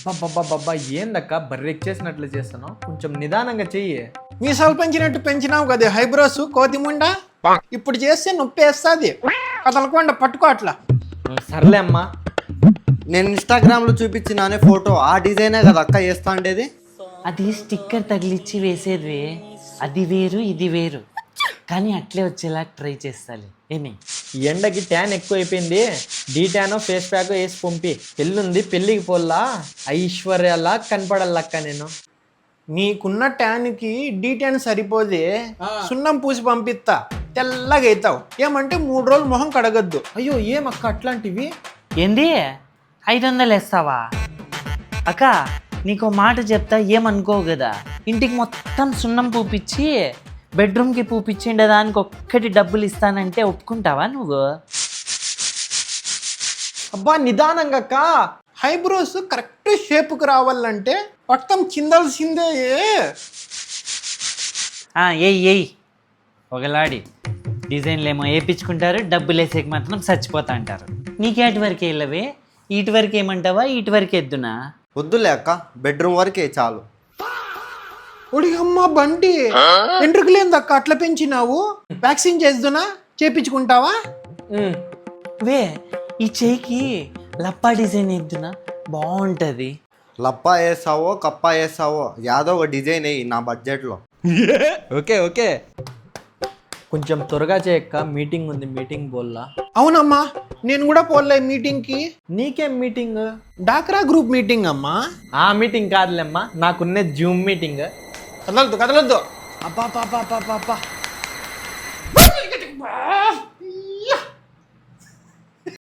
బాబా ఏందక్క బర్రెక్చేసినట్లు చేస్తాను, కొంచెం నిదానంగా చెయ్యి. మీసాలు పెంచినట్టు పెంచినావు కదా హైబ్రోస్ కోతిముండా, ఇప్పుడు చేస్తే నొప్పి వేస్తుంది. కదలకుండా పట్టుకో అట్లా. సర్లే అమ్మా. నేను ఇన్స్టాగ్రామ్లో చూపించినానే ఫోటో ఆ డిజైనే కదా అక్క వేస్తా ఉండేది. అది స్టిక్కర్ తగిలిచ్చి వేసేది, అది వేరు ఇది వేరు, కానీ అట్లే వచ్చేలా ట్రై చేస్తాలి. ఏమి ఈ ఎండకి ట్యాన్ ఎక్కువ అయిపోయింది, డీ ట్యాన్ ఫేస్ ప్యాక్ వేసి పంపి. పెళ్ళుంది, పెళ్ళికి పోల్లా ఐశ్వర్యలా కనపడాలక్క నేను. నీకున్న ట్యాన్కి డీ10 సరిపోదే, సున్నం పూసి పంపిస్తా, తెల్లగా అవుతావు. ఏమంటే 3 రోజులు మొహం కడగద్దు. అయ్యో ఏమక్క అట్లాంటివి? ఏంది 500 వేస్తావా? అక్క నీకు మాట చెప్తా, ఏమనుకోవు కదా. ఇంటికి మొత్తం సున్నం పూపిచ్చి బెడ్రూమ్కి పూపించిండే దానికి ఒక్కటి డబ్బులు ఇస్తానంటే ఒప్పుకుంటావా నువ్వు? అబ్బా నిదానంగా అక్క. హైబ్రోస్ కరెక్ట్ షేప్కి రావాలంటే మొత్తం చిందాల్సిందే. ఎయ్ ఒకలాడి డిజైన్లు ఏమో వేయించుకుంటారు, డబ్బులు వేసేకి మాత్రం చచ్చిపోతా అంటారు. నీకేటి వరకు వెళ్ళవే, ఇటు వరకు ఏమంటావా, ఇటు వరకు ఎద్దునా? వద్దులే అక్క, బెడ్రూమ్ వరకే చాలు. ఒడి అమ్మ బండి, వెంట్రుకలేందక్క అట్లా పెంచినావు? వ్యాక్సిన్ చేద్దునా, చేపించుకుంటావా? వే ఈ చేయికి లప్పా డిజైన్ ఎద్దునా, బాగుంటుంది. లప్పా వేసావో కప్పా వేసావో యాదో ఒక డిజైన్ వేయి నా బడ్జెట్లో. ఓకే ఓకే, కొంచెం త్వరగా చేయక్క, మీటింగ్ ఉంది, మీటింగ్ పోల్లా. అవునమ్మా, నేను కూడా పోలే మీటింగ్కి. నీకేం మీటింగ్? డాక్రా గ్రూప్ మీటింగ్ అమ్మా. ఆ మీటింగ్ కాదులేమ్మా, నాకున్నే జూమ్ మీటింగ్. కదలద్దు కదలద్దు. అబ్బా